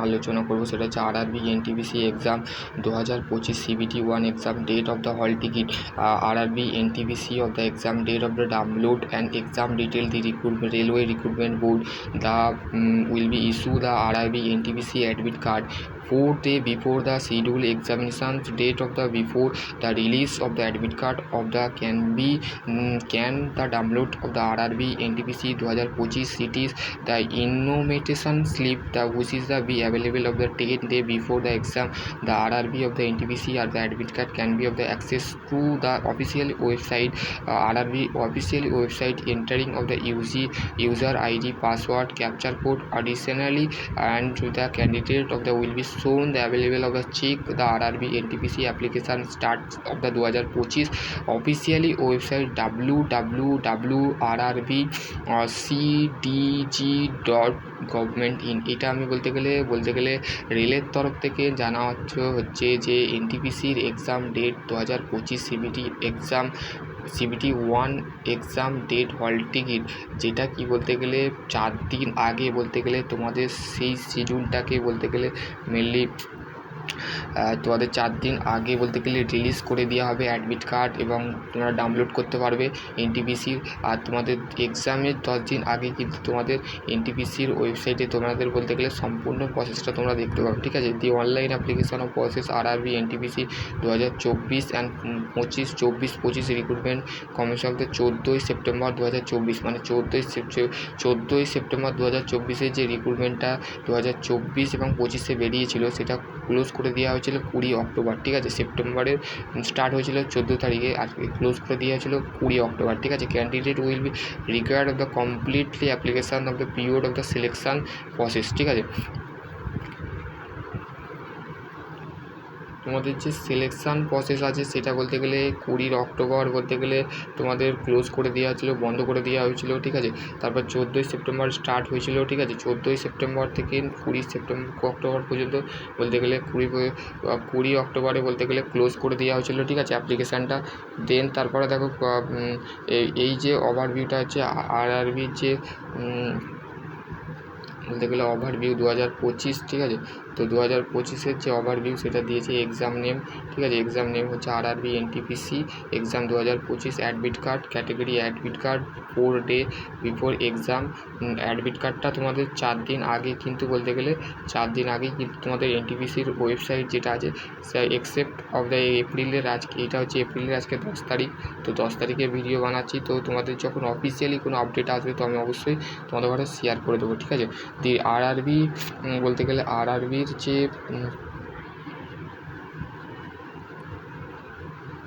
আলোচনা করবো সেটা হচ্ছে RRB NTPC exam 2025 CBT-1 exam date of the hall ticket, RRB NTPC of the exam date of the download and exam detail the railway recruitment board the will be issue the RRB NTPC admit card 4 days before the scheduled examinations date of the before the release of the admit card of the can the download of the RRB NTPC 2025 cities the invitation slip the which is the be available of the 10 day before the exam the RRB of the NTPC or the admit card can be of the access to the official website RRB official website entering of the user ID password capture code additionally and the candidate of the will be shown the available of the check the RRB NTPC application start of the 2025 officially website www.rrbcdg.government.in এটা আমি বলতে গেলে রেলের তরফ থেকে জানা হচ্ছে যে এনটিপিসির exam date 2025 exam CBT-1 exam date hall ticket যেটা কি বলতে গেলে 4 দিন আগে বলতে গেলে তোমাদের সেই শিডিউলটাকে বলতে গেলে মেনলি তোমাদের 4 দিন আগে বলতে গেলে রিলিজ করে দেওয়া হবে অ্যাডমিট কার্ড এবং তোমরা ডাউনলোড করতে পারবে এনটিপিসির। আর তোমাদের এক্সামের 10 দিন আগে কিন্তু তোমাদের এনটিপিসির ওয়েবসাইটে তোমাদের বলতে গেলে সম্পূর্ণ প্রসেসটা তোমরা দেখতে পাবে, ঠিক আছে। The online application of process RRB NTPC 2024 and 24 recruitment commission of the 14 September 2024 মানে 14 সেপ্টেম্বর 2024 যে রিক্রুটমেন্টটা 2024 এবং 25 বেরিয়েছিল সেটা ক্লোজ করে দেওয়া হয়েছিল 20 অক্টোবর, ঠিক আছে। সেপ্টেম্বরের স্টার্ট হয়েছিল 14 তারিখে, আজকে ক্লোজ করে দেওয়া হয়েছিল 20 অক্টোবর, ঠিক আছে। Candidate will be required of the completely application of the period of the selection process, ঠিক আছে। তোমাদের যে সিলেকশান প্রসেস আছে সেটা বলতে গেলে 20 অক্টোবর বলতে গেলে তোমাদের ক্লোজ করে দেওয়া হয়েছিলো, বন্ধ করে দেওয়া হয়েছিল, ঠিক আছে। তারপর 14 সেপ্টেম্বর স্টার্ট হয়েছিল, ঠিক আছে। 14 সেপ্টেম্বর থেকে 20 অক্টোবর পর্যন্ত বলতে গেলে 20 অক্টোবরে বলতে গেলে ক্লোজ করে দেওয়া হয়েছিল, ঠিক আছে, অ্যাপ্লিকেশানটা। দেন তারপরে দেখো এই যে ওভারভিউটা হচ্ছে আরআরবির যে বলতে গেলে ওভারভিউ 2025, ঠিক আছে। তো 2025 যে ওভারভিউ সেটা দিয়েছে এক্সাম নেম, ঠিক আছে। এক্সাম নেম হচ্ছে RRB NTPC exam 2025 admit card category admit card 4 day before exam. Admit কার্ডটা তোমাদের 4 দিন আগে কিন্তু বলতে গেলে 4 দিন আগেই কিন্তু তোমাদের এনটিপিসির ওয়েবসাইট যেটা আছে এক্সেপ্ট অফ দ্য এপ্রিলের আজকে এটা হচ্ছে এপ্রিলের আজকে 10 তারিখ, তো 10 তারিখে ভিডিও বানাচ্ছি। তো তোমাদের যখন অফিসিয়ালি কোনো আপডেট আসবে তো আমি অবশ্যই তোমাদের ঘরে শেয়ার করে দেবো, ঠিক আছে। দি আরআরবি বলতে গেলে আরআরবির যে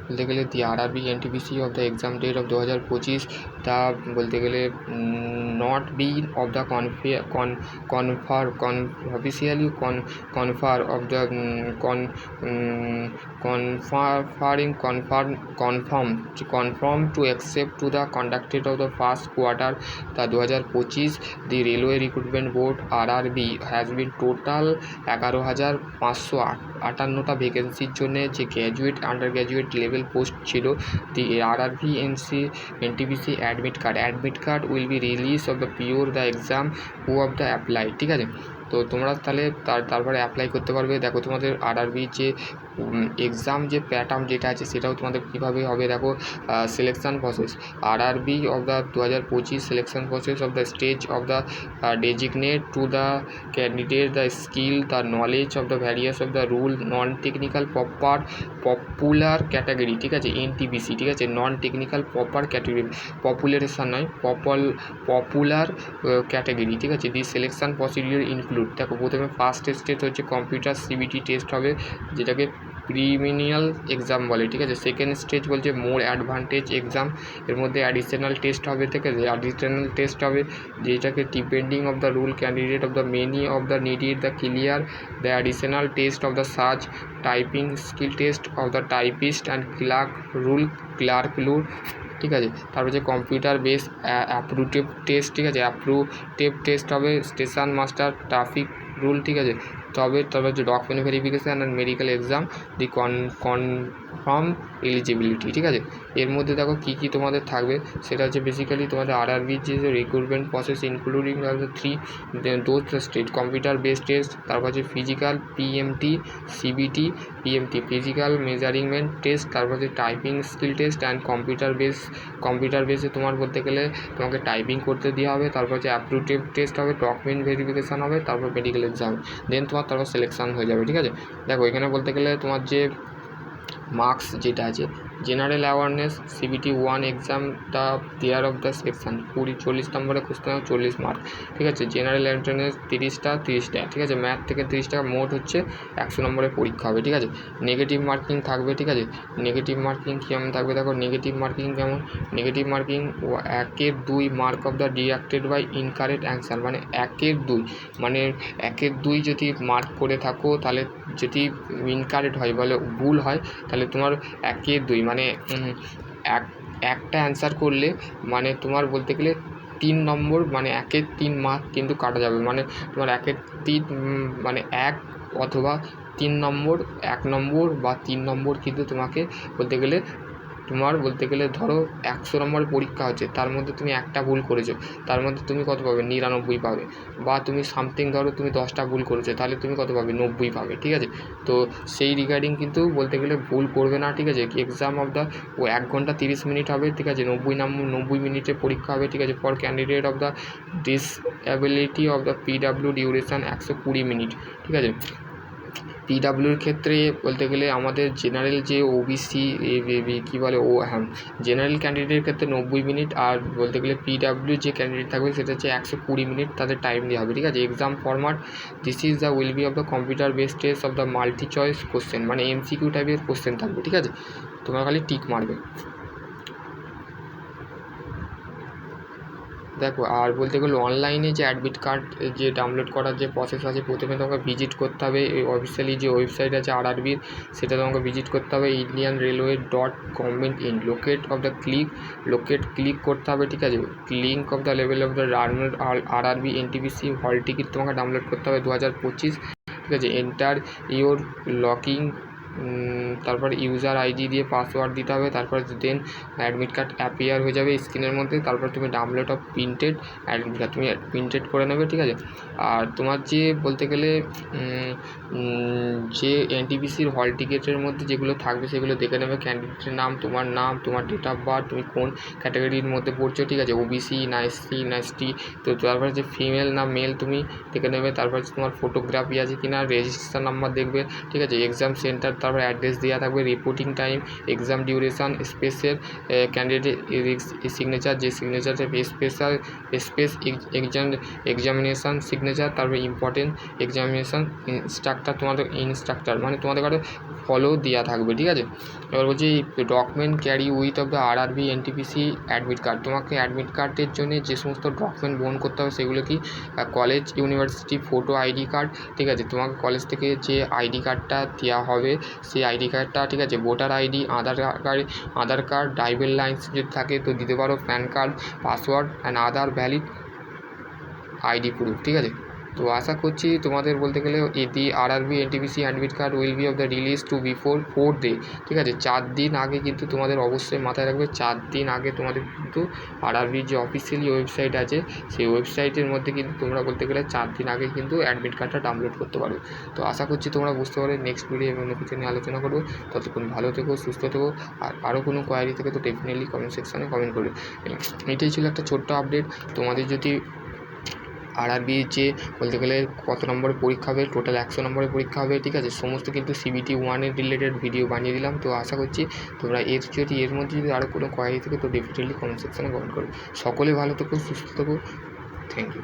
বলতে গেলে the RRB NTPC of the exam date of 2025 তা বলতে গেলে not been of the officially confer of the confirm to accept to the conducted of the first quarter the 2025 the railway recruitment board RRB has been total 11,558টা ভ্যাকেন্সির জন্য যে graduate under graduate level post ছিল। The RRB NTPC admit card will be release of the pure the exam who of the apply, ঠিক আছে। তো তোমরা তাহলে তারপরে অ্যাপ্লাই করতে পারবে। দেখো তোমাদের আরআরবির যে এক্সাম যে প্যাটার্ন যেটা আছে সেটাও তোমাদের কীভাবে হবে দেখো। Selection process RRB of the 2025 selection process of the stage of the designate to the candidate the skill the knowledge of the various of the rule non technical popular category, ঠিক আছে। NTPC, ঠিক আছে। Non technical category পপুলারেশন নয় popular category, ঠিক আছে। দি selection procedure include দেখো প্রথমে first stage হচ্ছে কম্পিউটার সিবিটি টেস্ট হবে যেটাকে প্রিলিমিনারি এক্সাম বলে, ঠিক আছে। সেকেন্ড স্টেজ বলছে মোর অ্যাডভান্টেজ এক্সাম, এর মধ্যে অ্যাডিশনাল টেস্ট হবে, ঠিক আছে। অ্যাডিশনাল টেস্ট হবে যেটাকে depending of the rule candidate of the many of the needed the clear the additional test of the search typing skill test of the typist and clerk, ঠিক আছে। তারপর যে computer base অ্যাপ্রুটিভ test, ঠিক আছে। অ্যাপ্রুটিভ test হবে station master traffic rule, ঠিক আছে। তারপর হচ্ছে document verification and medical exam, the confirm eligibility, ঠিক আছে। এর মধ্যে দেখো কী কী তোমাদের থাকবে, সেটা হচ্ছে বেসিক্যালি তোমাদের আরআরবির যে recruitment process including those state computer based test, তারপর হচ্ছে physical PMT CBT physical measurement test, তারপর হচ্ছে typing skill test and computer বেসে তোমার বলতে গেলে তোমাকে টাইপিং করতে দেওয়া হবে, তারপর হচ্ছে অ্যাপটিটিউড টেস্ট হবে, ডকুমেন্ট ভেরিফিকেশান হবে, তারপর মেডিকেল এক্সাম, দেন তোমার তারপর সিলেকশান হয়ে যাবে, ঠিক আছে। দেখো এখানে বলতে গেলে তোমার যে মার্কস যেটা আছে, জেনারেল অ্যাওয়ারনেস সিবিটি 1 এক্সামটা দেয়ার অফ দ্য সেকশান 40 নম্বরে খুঁজতে হবে, 40 মার্ক, ঠিক আছে। জেনারেল অ্যাওয়ারনেস 30টা, ঠিক আছে। ম্যাথ থেকে 30 টাকা, মোট হচ্ছে 100 নম্বরের পরীক্ষা হবে, ঠিক আছে। নেগেটিভ মার্কিং থাকবে, ঠিক আছে। নেগেটিভ মার্কিং কেমন থাকবে দেখো, negative marking 1/2 mark of the deducted by incorrect answer, মানে 1/2, মানে 1/2 যদি মার্ক করে থাকো, তাহলে যদি ইনকারেক্ট হয়, বলে ভুল হয়, তাহলে তোমার 1/2, মানে একটা অ্যান্সার করলে মানে তোমার বলতে গেলে 3 নম্বর, মানে 1/3 মার্ক কিন্তু কাটা যাবে, মানে তোমার 1/3 মানে 1 অথবা 3 নম্বর, 1 নম্বর বা 3 নম্বর কিন্তু তোমাকে বলতে গেলে ধরো 100 নম্বরের পরীক্ষা হচ্ছে, তার মধ্যে তুমি একটা ভুল করেছো, তার মধ্যে তুমি কত পাবে, 99 পাবে। বা তুমি সামথিং ধরো তুমি 10টা ভুল করেছো, তাহলে তুমি কত পাবে, 90 পাবে, ঠিক আছে। তো সেই রিগার্ডিং কিন্তু বলতে গেলে ভুল করবে না, ঠিক আছে। এক্সাম অফ দ্য 1 ঘন্টা 30 মিনিট হবে, ঠিক আছে। 90 মিনিটের পরীক্ষা হবে, ঠিক আছে। For candidate of the disability of the PW duration 120 minute, ঠিক আছে। পিডাব্লিউর ক্ষেত্রে বলতে গেলে আমাদের জেনারেল যে ওবিসি কী বলে জেনারেল ক্যান্ডিডেটের ক্ষেত্রে 90 মিনিট, আর বলতে গেলে পিডাব্লিউ যে ক্যান্ডিডেট থাকবে সেটা হচ্ছে 120 মিনিট তাদের টাইম দেওয়া হবে, ঠিক আছে। Exam format this is the will be of the computer based test of the multi choice question, মানে এমসিকিউ টাইপের কোশ্চেন থাকবে, ঠিক আছে। তোমরা খালি টিক মারবে। দেখো আর বলতে গেলে অনলাইনে যে অ্যাডমিট কার্ড যে ডাউনলোড করার যে প্রসেস আছে, প্রথমে তোমাকে ভিজিট করতে হবে এই অফিসিয়ালি যে ওয়েবসাইট আছে আরআরবির, সেটা তোমাকে ভিজিট করতে হবে, indianrailway.gov.in, ক্লিক করতে হবে, ঠিক আছে। Link of the level of the RRB NTPC হল টিকিট তোমাকে ডাউনলোড করতে হবে 2025, ঠিক আছে। এন্টার ইওর লকিং, তারপর ইউজার আইডি দিয়ে পাসওয়ার্ড দিতে হবে, তারপর দেন অ্যাডমিট কার্ড অ্যাপিয়ার হয়ে যাবে স্ক্রিনের মধ্যে, তারপর তুমি download of printed admit card তুমি প্রিন্টেড করে নেবে, ঠিক আছে। আর তোমার যে বলতে গেলে যে এনটিপিসির হল টিকিটের মধ্যে যেগুলো থাকবে সেগুলো দেখে নেবে, ক্যান্ডিডেটের নাম, তোমার ডেট অফ বার্থ, তুমি কোন ক্যাটাগরির মধ্যে পড়ছো, ঠিক আছে। ওবিসি না এসসি না এসটি, তো তারপর যে ফিমেল না মেল তুমি দেখে নেবে, তারপর তোমার ফটোগ্রাফি আছে কি না, রেজিস্ট্রেশন নাম্বার দেখবে, ঠিক আছে। এক্সাম সেন্টার, তারপর অ্যাড্রেস দেওয়া থাকবে, রিপোর্টিং টাইম, এক্সাম ডিউরেশান, স্পেসের ক্যান্ডিডেট সিগনেচার, যে সিগনেচারটা এক্সামিনেশান সিগনেচার, তারপরে ইম্পর্টেন্ট এক্সামিনেশান ইনস্ট্রাক্টর, মানে তোমাদের কাছে ফলো দেওয়া থাকবে, ঠিক আছে। এবার বলছি document carry with of the RRB NTPC admit card, তোমাকে অ্যাডমিট কার্ডের জন্য যে সমস্ত ডকুমেন্ট বহন করতে হবে সেগুলো কি, college university photo ID card, ঠিক আছে। তোমাকে কলেজ থেকে যে আইডি কার্ডটা দেওয়া হবে সেই আইডি কার্ডটা, ঠিক আছে। Voter ID, Aadhaar card, driving licence যদি থাকে তো দিতে পারো, PAN card, password and other valid ID proof, ঠিক আছে। তো আশা করছি তোমাদের বলতে গেলে the RRB NTPC admit card will be of the release to before 4 day, ঠিক আছে। 4 দিন আগে কিন্তু তোমাদের অবশ্যই মাথায় রাখবে, 4 দিন আগে তোমাদের কিন্তু আরআরবির যে অফিসিয়ালি ওয়েবসাইট আছে সেই ওয়েবসাইটের মধ্যে কিন্তু তোমরা বলতে গেলে 4 দিন আগে কিন্তু অ্যাডমিট কার্ডটা ডাউনলোড করতে পারো। তো আশা করছি তোমরা বুঝতে পারো। নেক্সট ভিডিও অন্য কিছু নিয়ে আলোচনা করবো, ততক্ষণ ভালো থেকো, সুস্থ থেকো, আর আরও কোনো কোয়ারি থেকে তো ডেফিনেটলি কমেন্ট সেকশানে কমেন্ট করবে। এটাই ছিল একটা ছোট্ট আপডেট। তোমাদের যদি আরআরবি যে বলতে গেলে কত নম্বরের পরীক্ষা হবে, টোটাল 100 নম্বরের পরীক্ষা হবে, ঠিক আছে। সমস্ত কিন্তু সিবিটি 1 এর রিলেটেড ভিডিও বানিয়ে দিলাম। তো আশা করছি তোমরা এর মধ্যে যদি আরও কোনো কোয়ারি থাকে তো ডেফিনেটলি কমেন্ট সেকশানে কমেন্ট করো। সকলে ভালো থেকো, সুস্থ থেকো, থ্যাংক ইউ।